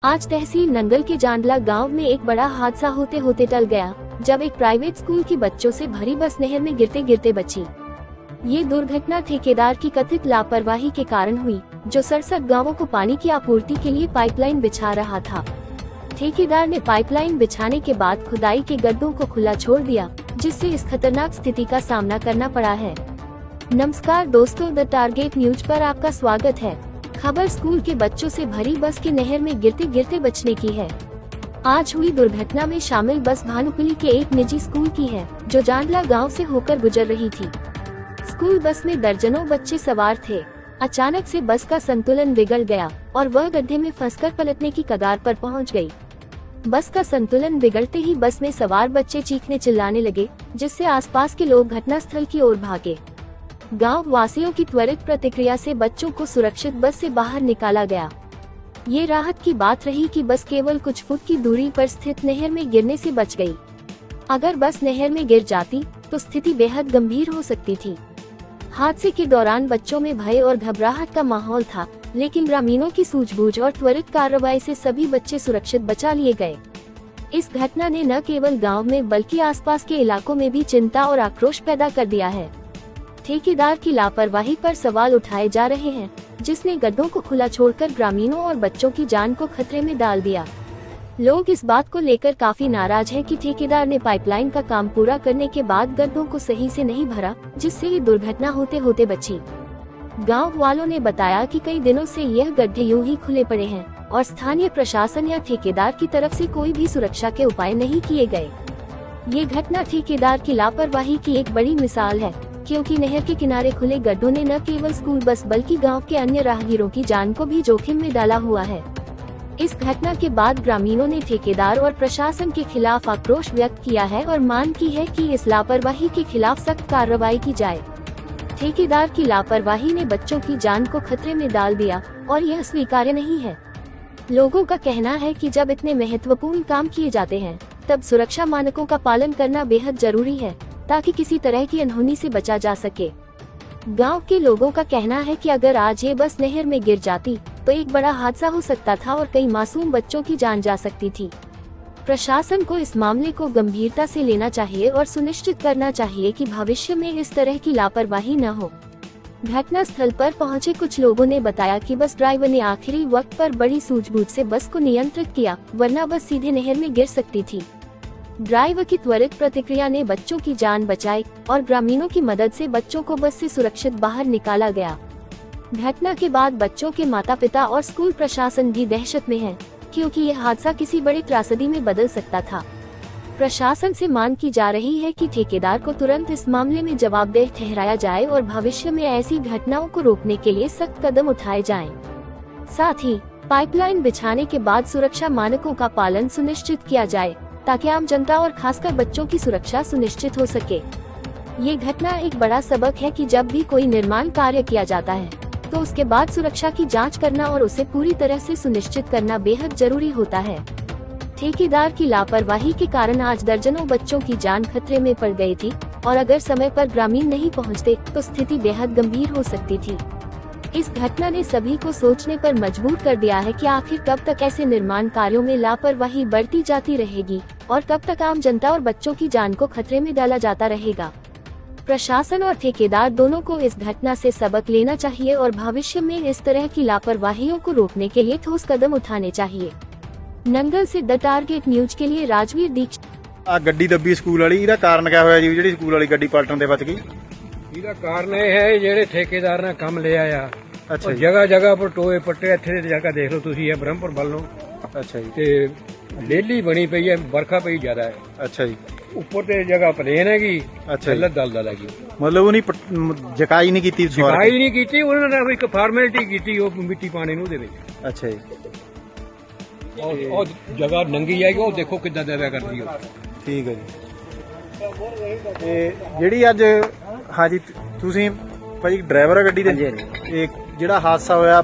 आज तहसील नंगल के जांडला गांव में एक बड़ा हादसा होते होते टल गया, जब एक प्राइवेट स्कूल की बच्चों से भरी बस नहर में गिरते गिरते बची। ये दुर्घटना ठेकेदार की कथित लापरवाही के कारण हुई, जो 67 गांवों को पानी की आपूर्ति के लिए पाइपलाइन बिछा रहा था। ठेकेदार ने पाइपलाइन बिछाने के बाद खुदाई के गड्ढों को खुला छोड़ दिया, जिससे इस खतरनाक स्थिति का सामना करना पड़ा है। नमस्कार दोस्तों, द टारगेट न्यूज पर आपका स्वागत है। खबर स्कूल के बच्चों से भरी बस के नहर में गिरते गिरते बचने की है। आज हुई दुर्घटना में शामिल बस भानुपल्ली के एक निजी स्कूल की है, जो जांडला गांव से होकर गुजर रही थी। स्कूल बस में दर्जनों बच्चे सवार थे। अचानक से बस का संतुलन बिगड़ गया और वह गड्ढे में फंसकर पलटने की कगार पर पहुंच गई। बस का संतुलन बिगड़ते ही बस में सवार बच्चे चीखने चिल्लाने लगे, जिससे आसपास के लोग घटनास्थल की ओर भागे। गांव वासियों की त्वरित प्रतिक्रिया से बच्चों को सुरक्षित बस से बाहर निकाला गया। ये राहत की बात रही कि बस केवल कुछ फुट की दूरी पर स्थित नहर में गिरने से बच गई। अगर बस नहर में गिर जाती तो स्थिति बेहद गंभीर हो सकती थी। हादसे के दौरान बच्चों में भय और घबराहट का माहौल था, लेकिन ग्रामीणों की सूझबूझ और त्वरित कार्रवाई से सभी बच्चे सुरक्षित बचा लिए गए। इस घटना ने न केवल गांव में बल्कि आसपास के इलाकों में भी चिंता और आक्रोश पैदा कर दिया है। ठेकेदार की लापरवाही पर सवाल उठाए जा रहे हैं, जिसने गड्ढों को खुला छोड़कर ग्रामीणों और बच्चों की जान को खतरे में डाल दिया। लोग इस बात को लेकर काफी नाराज हैं कि ठेकेदार ने पाइपलाइन का काम पूरा करने के बाद गड्ढों को सही से नहीं भरा, जिससे ये दुर्घटना होते होते बची। गांव वालों ने बताया कि कई दिनों से यह गड्ढे यूं ही खुले पड़े हैं और स्थानीय प्रशासन या ठेकेदार की तरफ से कोई भी सुरक्षा के उपाय नहीं किए गए। ये घटना ठेकेदार की लापरवाही की एक बड़ी मिसाल है, क्योंकि नहर के किनारे खुले गड्ढों ने न केवल स्कूल बस बल्कि गांव के अन्य राहगीरों की जान को भी जोखिम में डाला हुआ है। इस घटना के बाद ग्रामीणों ने ठेकेदार और प्रशासन के खिलाफ आक्रोश व्यक्त किया है और मांग की है कि इस लापरवाही के खिलाफ सख्त कार्रवाई की जाए। ठेकेदार की लापरवाही ने बच्चों की जान को खतरे में डाल दिया और यह स्वीकार्य नहीं है। लोगों का कहना है कि जब इतने महत्वपूर्ण काम किए जाते हैं, तब सुरक्षा मानकों का पालन करना बेहद जरूरी है, ताकि किसी तरह की अनहोनी से बचा जा सके। गांव के लोगों का कहना है कि अगर आज ये बस नहर में गिर जाती तो एक बड़ा हादसा हो सकता था और कई मासूम बच्चों की जान जा सकती थी। प्रशासन को इस मामले को गंभीरता से लेना चाहिए और सुनिश्चित करना चाहिए कि भविष्य में इस तरह की लापरवाही न हो। घटना स्थल पर पहुंचे कुछ लोगों ने बताया कि बस ड्राइवर ने आखिरी वक्त पर बड़ी सूझबूझ से बस को नियंत्रित किया, वरना बस सीधे नहर में गिर सकती थी। ड्राइवर की त्वरित प्रतिक्रिया ने बच्चों की जान बचाई और ग्रामीणों की मदद से बच्चों को बस से सुरक्षित बाहर निकाला गया। घटना के बाद बच्चों के माता पिता और स्कूल प्रशासन भी दहशत में है, क्योंकि यह हादसा किसी बड़ी त्रासदी में बदल सकता था। प्रशासन से मांग की जा रही है कि ठेकेदार को तुरंत इस मामले में जवाबदेह ठहराया जाए और भविष्य में ऐसी घटनाओं को रोकने के लिए सख्त कदम उठाए जाएं। साथ ही पाइपलाइन बिछाने के बाद सुरक्षा मानकों का पालन सुनिश्चित किया जाए, ताकि आम जनता और खासकर बच्चों की सुरक्षा सुनिश्चित हो सके। ये घटना एक बड़ा सबक है कि जब भी कोई निर्माण कार्य किया जाता है, तो उसके बाद सुरक्षा की जांच करना और उसे पूरी तरह से सुनिश्चित करना बेहद जरूरी होता है। ठेकेदार की लापरवाही के कारण आज दर्जनों बच्चों की जान खतरे में पड़ गई थी और अगर समय पर ग्रामीण नहीं पहुंचते तो स्थिति बेहद गंभीर हो सकती थी। इस घटना ने सभी को सोचने पर मजबूर कर दिया है कि आखिर कब तक ऐसे निर्माण कार्यों में लापरवाही बढ़ती जाती रहेगी और कब तक आम जनता और बच्चों की जान को खतरे में डाला जाता रहेगा। प्रशासन और ठेकेदार दोनों को इस घटना से सबक लेना चाहिए और भविष्य में इस तरह की लापरवाहियों को रोकने के लिए ठोस कदम उठाने चाहिए। नंगल से द टारगेट न्यूज के लिए राजवीर दीक्षित। गड्डी दब्बी स्कूल वाली, ਇਹਦਾ ਕਾਰਨ ਕਿਆ ਹੋਇਆ ਜੀ ਜਿਹੜੀ ਸਕੂਲ ਵਾਲੀ ਗੱਡੀ ਪਲਟਣ ਦੇ ਬਚ ਗਈ? ਇਹਦਾ ਕਾਰਨ ਇਹ ਹੈ ਜਿਹੜੇ ਠੇਕੇਦਾਰ ਨੇ ਕੰਮ ਲਿਆ ਆ। ਅੱਛਾ ਜੀ। ਜਗ੍ਹਾ ਜਗ੍ਹਾ ਪਰ ਟੋਏ ਪੱਟੇ, ਇੱਥੇ ਦੀ ਜਗ੍ਹਾ ਦੇਖ ਲਓ ਤੁਸੀਂ, ਇਹ ਬ੍ਰਹਮਪੁਰ ਵੱਲ ਨੂੰ। ਅੱਛਾ ਜੀ। ਤੇ ਡੇਲੀ ਬਣੀ ਪਈ ਹੈ, ਵਰਖਾ ਪਈ ਜ਼ਿਆਦਾ ਹੈ। ਅੱਛਾ ਜੀ। ਉੱਪਰ ਤੇ ਜਗ੍ਹਾ ਪਲੇਨ ਹੈਗੀ, ਅੱਛਾ ਜੀ। ਥੱਲੇ ਦਲਦਲ ਹੈਗੀ। ਮਤਲਬ ਉਹਨੇ ਜਕਾਈ ਨਹੀਂ ਕੀਤੀ? ਜਕਾਈ ਨਹੀਂ ਕੀਤੀ ਉਹਨਾਂ ਨੇ, ਇੱਕ ਫਾਰਮੈਲਿਟੀ ਕੀਤੀ ਉਹ ਮਿੱਟੀ ਪਾਣੇ ਨੂੰ ਉਹਦੇ ਵਿੱਚ। ਅੱਛਾ ਜੀ। ਉਹ ਜਗ੍ਹਾ ਨੰਗੀ ਹੈਗੀ, ਉਹ ਦੇਖੋ ਕਿੱਦਾਂ ਦੇਵਾ ਕਰਦੀ ਉਹ। ਠੀਕ ਹੈ ਜੀ। ਤੇ ਜਿਹੜੀ ਅੱਜ ਹਾਂਜੀ ਤੁਸੀਂ ਭਾਜੀ ਡਰਾਈਵਰ ਆ ਗੱਡੀ ਦੇ? ਇਹ ਜਿਹੜਾ ਹਾਦਸਾ ਹੋਇਆ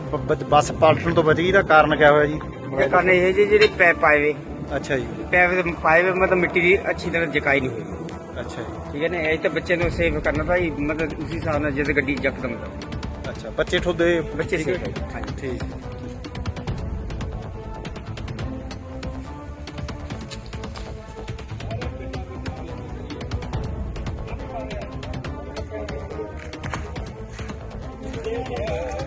ਬੱਸ ਪਲਟਣ ਤੋਂ ਬਚ ਗਈ, ਦਾ ਕਾਰਨ ਕਿਆ ਹੋਇਆ ਜੀ? कारण ये जी जेडे पैप पाए हुए, अच्छा जी। पैप पाए हुए मतलब मिट्टी की अच्छी तरह जकाई नहीं हुई। अच्छा जी। ठीक है ना, यही तो बच्चे ने सेव करना था, मतलब उसी हिसाब से जैसे गड्डी यकदम कर। अच्छा, बच्चे ठोदे? बच्चे ठीक सेव। ठीक। ਗਿਆ